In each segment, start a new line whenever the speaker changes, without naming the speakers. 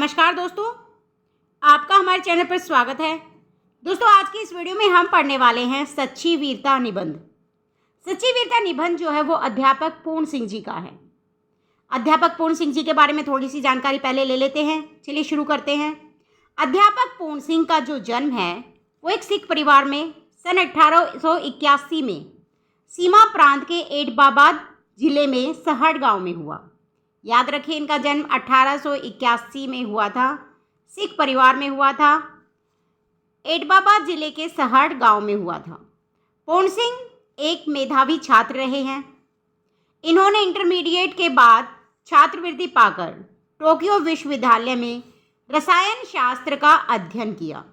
नमस्कार दोस्तों, आपका हमारे चैनल पर स्वागत है। दोस्तों, आज की इस वीडियो में हम पढ़ने वाले हैं सच्ची वीरता निबंध। सच्ची वीरता निबंध जो है वो अध्यापक पूर्ण सिंह जी का है। अध्यापक पूर्ण सिंह जी के बारे में थोड़ी सी जानकारी पहले ले लेते हैं। चलिए शुरू करते हैं। अध्यापक पूर्ण सिंह का जो जन्म है वो एक सिख परिवार में सन 1881 में सीमा प्रांत के एडबाबाद जिले में सहड़ गांव में हुआ। याद रखिए, इनका जन्म 1881 में हुआ था, सिख परिवार में हुआ था, एडबाबाद जिले के सहड़ गांव में हुआ था। पूर्ण सिंह एक मेधावी छात्र रहे हैं। इन्होंने इंटरमीडिएट के बाद छात्रवृत्ति पाकर टोक्यो विश्वविद्यालय में रसायन शास्त्र का अध्ययन किया।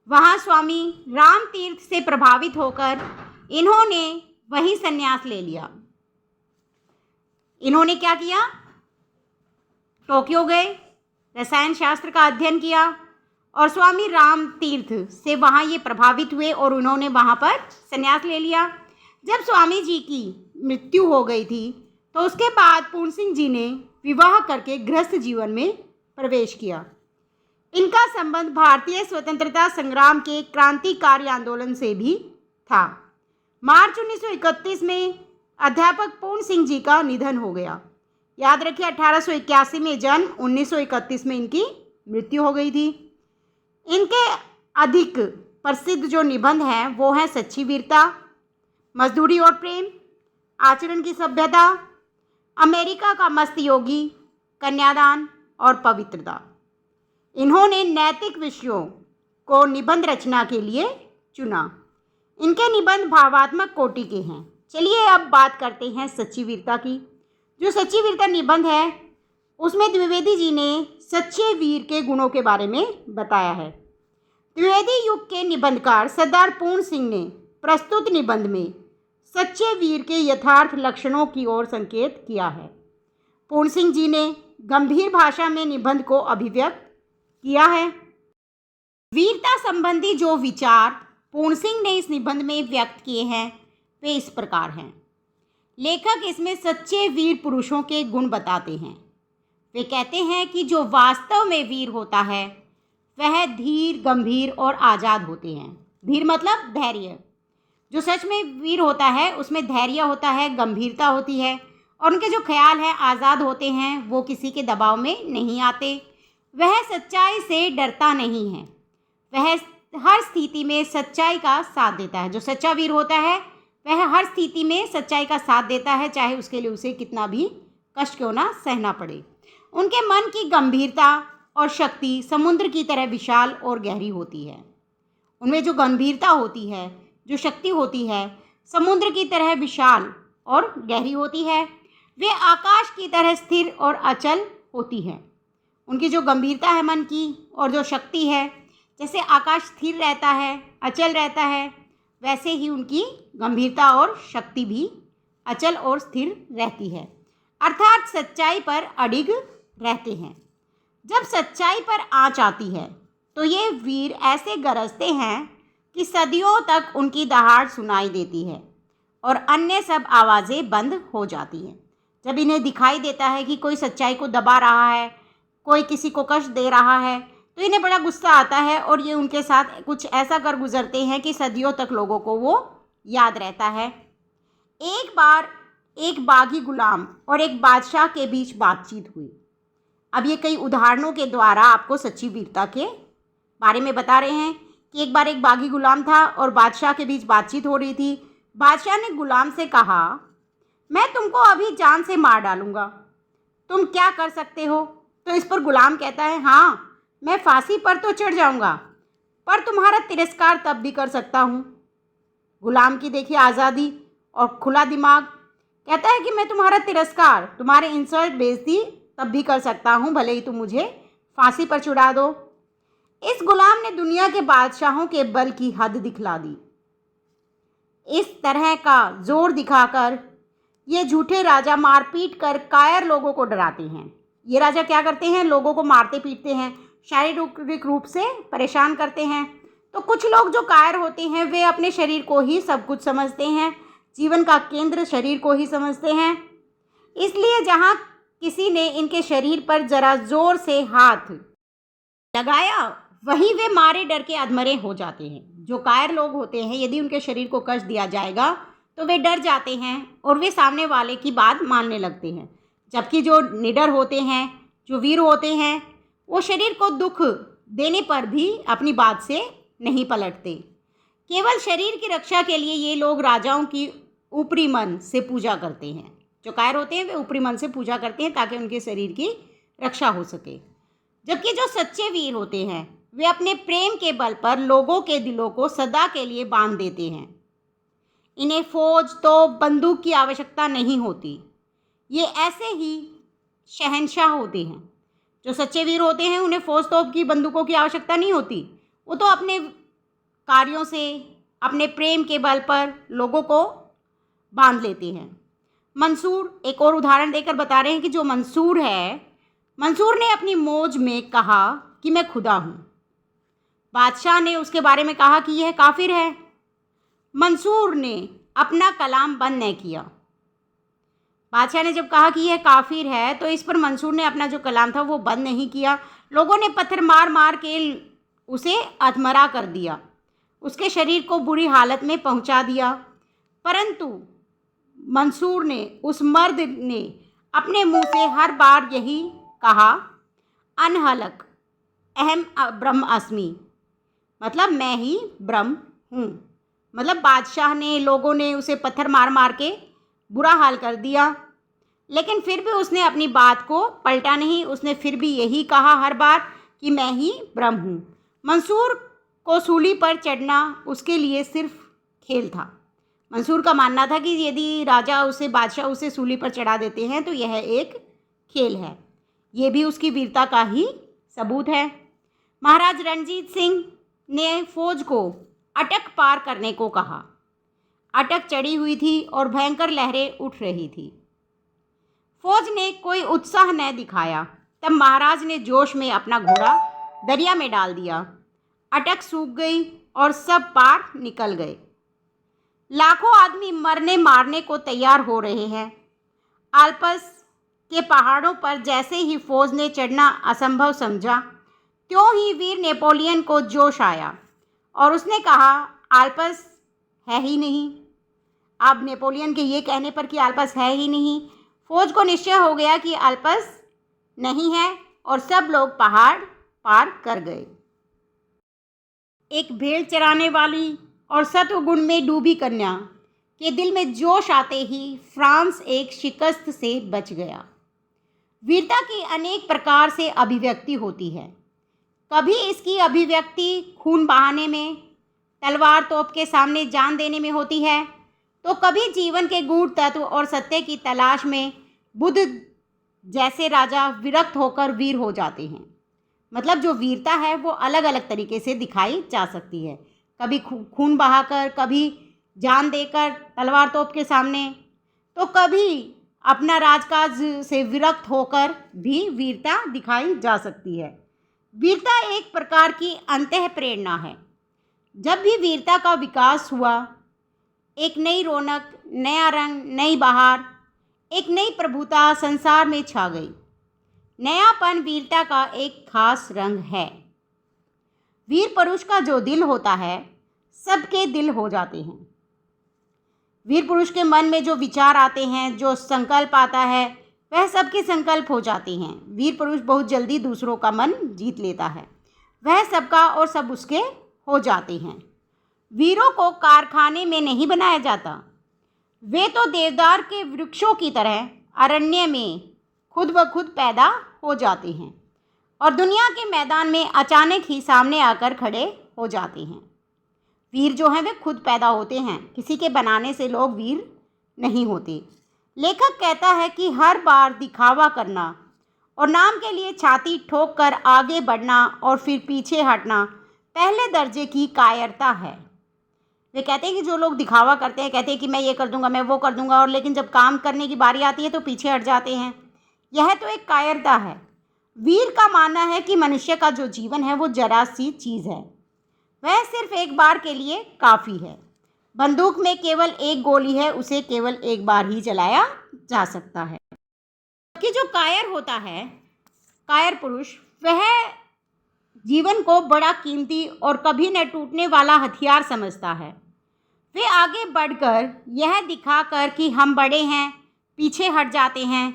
वहां स्वामी राम तीर्थ से प्रभावित होकर इन्होंने वहीं संन्यास ले लिया। इन्होंने क्या किया? टोक्यो गए, रसायन शास्त्र का अध्ययन किया और स्वामी राम तीर्थ से वहाँ ये प्रभावित हुए और उन्होंने वहाँ पर संन्यास ले लिया। जब स्वामी जी की मृत्यु हो गई थी तो उसके बाद पूर्ण सिंह जी ने विवाह करके गृहस्थ जीवन में प्रवेश किया। इनका संबंध भारतीय स्वतंत्रता संग्राम के क्रांतिकारी आंदोलन से भी था। मार्च 1931 में अध्यापक पूर्ण सिंह जी का निधन हो गया। याद रखिए, 1881 में जन्म, 1931 में इनकी मृत्यु हो गई थी। इनके अधिक प्रसिद्ध जो निबंध हैं वो हैं सच्ची वीरता, मजदूरी और प्रेम, आचरण की सभ्यता, अमेरिका का मस्त योगी, कन्यादान और पवित्रता। इन्होंने नैतिक विषयों को निबंध रचना के लिए चुना। इनके निबंध भावात्मक कोटि के हैं। चलिए अब बात करते हैं सच्ची वीरता की। जो सच्ची वीरता निबंध है उसमें द्विवेदी जी ने सच्चे वीर के गुणों के बारे में बताया है। द्विवेदी युग के निबंधकार सरदार पूर्ण सिंह ने प्रस्तुत निबंध में सच्चे वीर के यथार्थ लक्षणों की ओर संकेत किया है। पूर्ण सिंह जी ने गंभीर भाषा में निबंध को अभिव्यक्त किया है। वीरता संबंधी जो विचार पूर्ण सिंह ने इस निबंध में व्यक्त किए हैं वे इस प्रकार हैं। लेखक इसमें सच्चे वीर पुरुषों के गुण बताते हैं। वे कहते हैं कि जो वास्तव में वीर होता है वह धीर, गंभीर और आज़ाद होते हैं। धीर मतलब धैर्य। जो सच में वीर होता है उसमें धैर्य होता है, गंभीरता होती है और उनके जो ख्याल हैं आज़ाद होते हैं। वो किसी के दबाव में नहीं आते। वह सच्चाई से डरता नहीं है। वह हर स्थिति में सच्चाई का साथ देता है। जो सच्चा वीर होता है वह हर स्थिति में सच्चाई का साथ देता है, चाहे उसके लिए उसे कितना भी कष्ट क्यों ना सहना पड़े। उनके मन की गंभीरता और शक्ति समुद्र की तरह विशाल और गहरी होती है। उनमें जो गंभीरता होती है, जो शक्ति होती है, समुद्र की तरह विशाल और गहरी होती है। वे आकाश की तरह स्थिर और अचल होती है। उनकी जो गंभीरता है मन की और जो शक्ति है, जैसे आकाश स्थिर रहता है, अचल रहता है, वैसे ही उनकी गंभीरता और शक्ति भी अचल और स्थिर रहती है, अर्थात सच्चाई पर अडिग रहते हैं। जब सच्चाई पर आँच आती है तो ये वीर ऐसे गरजते हैं कि सदियों तक उनकी दहाड़ सुनाई देती है और अन्य सब आवाज़ें बंद हो जाती हैं। जब इन्हें दिखाई देता है कि कोई सच्चाई को दबा रहा है, कोई किसी को कष्ट दे रहा है, तो इन्हें बड़ा गुस्सा आता है और ये उनके साथ कुछ ऐसा कर गुजरते हैं कि सदियों तक लोगों को वो याद रहता है। एक बार एक बागी गुलाम और एक बादशाह के बीच बातचीत हुई। अब ये कई उदाहरणों के द्वारा आपको सच्ची वीरता के बारे में बता रहे हैं कि एक बार एक बागी गुलाम था और बादशाह के बीच बातचीत हो रही थी। बादशाह ने गुलाम से कहा, मैं तुमको अभी जान से मार डालूँगा, तुम क्या कर सकते हो? तो इस पर गुलाम कहता है, हाँ, मैं फांसी पर तो चढ़ जाऊंगा, पर तुम्हारा तिरस्कार तब भी कर सकता हूँ। गुलाम की देखिए आज़ादी और खुला दिमाग। कहता है कि मैं तुम्हारा तिरस्कार, तुम्हारे इंसल्ट, बेइज्जती तब भी कर सकता हूँ, भले ही तुम मुझे फांसी पर चढ़ा दो। इस गुलाम ने दुनिया के बादशाहों के बल की हद दिखला दी। इस तरह का जोर दिखाकर ये झूठे राजा मारपीट कर कायर लोगों को डराते हैं। ये राजा क्या करते हैं? लोगों को मारते पीटते हैं, शारीरिक रूप से परेशान करते हैं। तो कुछ लोग जो कायर होते हैं वे अपने शरीर को ही सब कुछ समझते हैं, जीवन का केंद्र शरीर को ही समझते हैं। इसलिए जहाँ किसी ने इनके शरीर पर जरा जोर से हाथ लगाया, वहीं वे मारे डर के अधमरे हो जाते हैं। जो कायर लोग होते हैं, यदि उनके शरीर को कष्ट दिया जाएगा तो वे डर जाते हैं और वे सामने वाले की बात मानने लगते हैं। जबकि जो निडर होते हैं, जो वीर होते हैं, वो शरीर को दुख देने पर भी अपनी बात से नहीं पलटते। केवल शरीर की रक्षा के लिए ये लोग राजाओं की ऊपरी मन से पूजा करते हैं। जो कायर होते हैं वे ऊपरी मन से पूजा करते हैं ताकि उनके शरीर की रक्षा हो सके। जबकि जो सच्चे वीर होते हैं वे अपने प्रेम के बल पर लोगों के दिलों को सदा के लिए बांध देते हैं। इन्हें फौज तो बंदूक की आवश्यकता नहीं होती। ये ऐसे ही शहंशाह होते हैं। जो सच्चे वीर होते हैं उन्हें फौज तोप की बंदूकों की आवश्यकता नहीं होती। वो तो अपने कार्यों से, अपने प्रेम के बल पर लोगों को बांध लेते हैं। मंसूर एक और उदाहरण देकर बता रहे हैं कि जो मंसूर है, मंसूर ने अपनी मौज में कहा कि मैं खुदा हूँ। बादशाह ने उसके बारे में कहा कि यह काफिर है। मंसूर ने अपना कलाम बंद न किया। बादशाह ने जब कहा कि यह काफिर है तो इस पर मंसूर ने अपना जो कलाम था वो बंद नहीं किया। लोगों ने पत्थर मार मार के उसे अधमरा कर दिया, उसके शरीर को बुरी हालत में पहुंचा दिया। परंतु मंसूर ने, उस मर्द ने अपने मुंह से हर बार यही कहा, अनहलक अहम ब्रह्म अस्मि, मतलब मैं ही ब्रह्म हूँ। मतलब बादशाह ने, लोगों ने उसे पत्थर मार मार के बुरा हाल कर दिया, लेकिन फिर भी उसने अपनी बात को पलटा नहीं। उसने फिर भी यही कहा हर बार कि मैं ही ब्रह्म हूँ। मंसूर को सूली पर चढ़ना उसके लिए सिर्फ खेल था। मंसूर का मानना था कि यदि राजा उसे, बादशाह उसे सूली पर चढ़ा देते हैं तो यह एक खेल है। ये भी उसकी वीरता का ही सबूत है। महाराज रणजीत सिंह ने फौज को अटक पार करने को कहा। अटक चढ़ी हुई थी और भयंकर लहरें उठ रही थी। फौज ने कोई उत्साह न दिखाया। तब महाराज ने जोश में अपना घोड़ा दरिया में डाल दिया। अटक सूख गई और सब पार निकल गए। लाखों आदमी मरने मारने को तैयार हो रहे हैं। आल्प्स के पहाड़ों पर जैसे ही फौज ने चढ़ना असंभव समझा, त्यों ही वीर नेपोलियन को जोश आया और उसने कहा, आल्प्स है ही नहीं। अब नेपोलियन के ये कहने पर कि आल्प्स है ही नहीं, फौज को निश्चय हो गया कि आल्प्स नहीं है और सब लोग पहाड़ पार कर गए। एक भेड़ चराने वाली और सत्वगुण में डूबी कन्या के दिल में जोश आते ही फ्रांस एक शिकस्त से बच गया। वीरता की अनेक प्रकार से अभिव्यक्ति होती है। कभी इसकी अभिव्यक्ति खून बहाने में, तलवार तोप के सामने जान देने में होती है, तो कभी जीवन के गूढ़ तत्व और सत्य की तलाश में बुद्ध जैसे राजा विरक्त होकर वीर हो जाते हैं। मतलब जो वीरता है वो अलग अलग तरीके से दिखाई जा सकती है। कभी खून बहाकर, कभी जान देकर तलवार तोप के सामने, तो कभी अपना राजकाज से विरक्त होकर भी वीरता दिखाई जा सकती है। वीरता एक प्रकार की अंतः प्रेरणा है। जब भी वीरता का विकास हुआ, एक नई रौनक, नया रंग, नई बहार, एक नई प्रभुता संसार में छा गई। नयापन वीरता का एक खास रंग है। वीर पुरुष का जो दिल होता है, सबके दिल हो जाते हैं। वीर पुरुष के मन में जो विचार आते हैं, जो संकल्प आता है, वह सबके संकल्प हो जाते हैं। वीर पुरुष बहुत जल्दी दूसरों का मन जीत लेता है। वह सबका और सब उसके हो जाते हैं। वीरों को कारखाने में नहीं बनाया जाता। वे तो देवदार के वृक्षों की तरह अरण्य में खुद ब खुद पैदा हो जाते हैं और दुनिया के मैदान में अचानक ही सामने आकर खड़े हो जाते हैं। वीर जो हैं वे खुद पैदा होते हैं, किसी के बनाने से लोग वीर नहीं होते। लेखक कहता है कि हर बार दिखावा करना और नाम के लिए छाती ठोक कर आगे बढ़ना और फिर पीछे हटना पहले दर्जे की कायरता है। वे कहते हैं कि जो लोग दिखावा करते हैं, कहते हैं कि मैं ये कर दूंगा, मैं वो कर दूंगा, और लेकिन जब काम करने की बारी आती है तो पीछे हट जाते हैं। यह तो एक कायरता है। वीर का मानना है कि मनुष्य का जो जीवन है वो जरा सी चीज़ है, वह सिर्फ एक बार के लिए काफ़ी है। बंदूक में केवल एक गोली है, उसे केवल एक बार ही चलाया जा सकता है। कि जो कायर होता है, कायर पुरुष, वह जीवन को बड़ा कीमती और कभी न टूटने वाला हथियार समझता है। वे आगे बढ़कर यह दिखाकर कि हम बड़े हैं, पीछे हट जाते हैं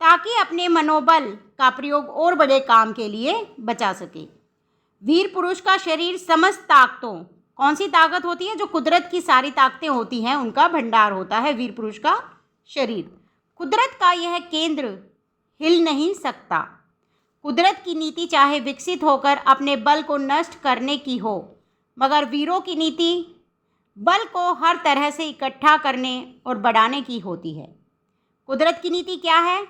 ताकि अपने मनोबल का प्रयोग और बड़े काम के लिए बचा सके। वीर पुरुष का शरीर समस्त ताकतों, कौन सी ताकत होती है? जो कुदरत की सारी ताकतें होती हैं उनका भंडार होता है वीर पुरुष का शरीर। कुदरत का यह केंद्र हिल नहीं सकता। कुदरत की नीति चाहे विकसित होकर अपने बल को नष्ट करने की हो, मगर वीरों की नीति बल को हर तरह से इकट्ठा करने और बढ़ाने की होती है। कुदरत की नीति क्या है?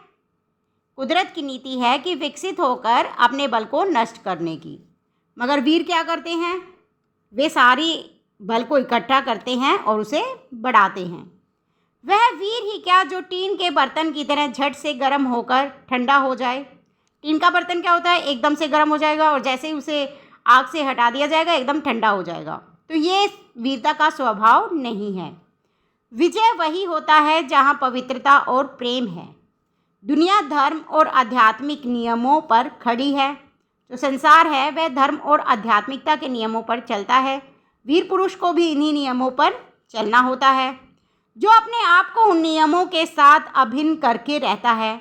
कुदरत की नीति है कि विकसित होकर अपने बल को नष्ट करने की, मगर वीर क्या करते हैं? वे सारी बल को इकट्ठा करते हैं और उसे बढ़ाते हैं। वह वीर ही क्या जो टीन के बर्तन की तरह झट से गर्म होकर ठंडा हो जाए। टीन का बर्तन क्या होता है? एकदम से गर्म हो जाएगा और जैसे ही उसे आग से हटा दिया जाएगा एकदम ठंडा हो जाएगा। तो ये वीरता का स्वभाव नहीं है। विजय वही होता है जहाँ पवित्रता और प्रेम है। दुनिया धर्म और आध्यात्मिक नियमों पर खड़ी है। जो संसार है वह धर्म और आध्यात्मिकता के नियमों पर चलता है। वीर पुरुष को भी इन्हीं नियमों पर चलना होता है। जो अपने आप को उन नियमों के साथ अभिन्न करके रहता है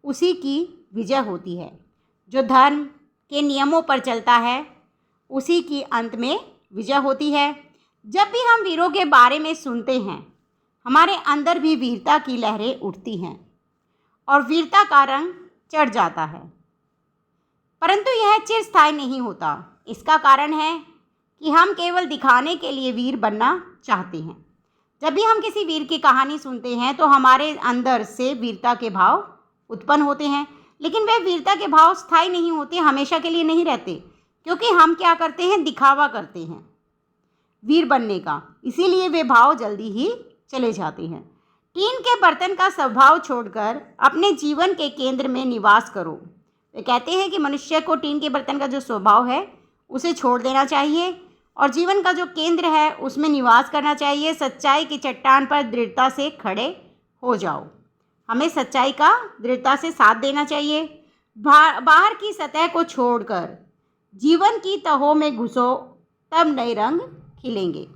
उसी की विजय होती है। जो धर्म के नियमों पर चलता है उसी की अंत में विजय होती है। जब भी हम वीरों के बारे में सुनते हैं हमारे अंदर भी वीरता की लहरें उठती हैं और वीरता का रंग चढ़ जाता है, परंतु यह चिरस्थायी नहीं होता। इसका कारण है कि हम केवल दिखाने के लिए वीर बनना चाहते हैं। जब भी हम किसी वीर की कहानी सुनते हैं तो हमारे अंदर से वीरता के भाव उत्पन्न होते हैं, लेकिन वे वीरता के भाव स्थायी नहीं होते, हमेशा के लिए नहीं रहते, क्योंकि हम क्या करते हैं? दिखावा करते हैं वीर बनने का, इसीलिए वे भाव जल्दी ही चले जाते हैं। टीन के बर्तन का स्वभाव छोड़कर अपने जीवन के केंद्र में निवास करो। वे कहते हैं कि मनुष्य को टीन के बर्तन का जो स्वभाव है उसे छोड़ देना चाहिए और जीवन का जो केंद्र है उसमें निवास करना चाहिए। सच्चाई की चट्टान पर दृढ़ता से खड़े हो जाओ। हमें सच्चाई का दृढ़ता से साथ देना चाहिए। बाहर की सतह को छोड़कर जीवन की तहों में घुसो, तब नए रंग खिलेंगे।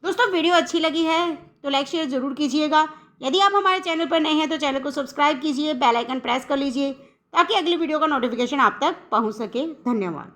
दोस्तों, वीडियो अच्छी लगी है तो लाइक शेयर ज़रूर कीजिएगा। यदि आप हमारे चैनल पर नए हैं तो चैनल को सब्सक्राइब कीजिए, बेल आइकन प्रेस कर लीजिए ताकि अगली वीडियो का नोटिफिकेशन आप तक पहुंच सके। धन्यवाद।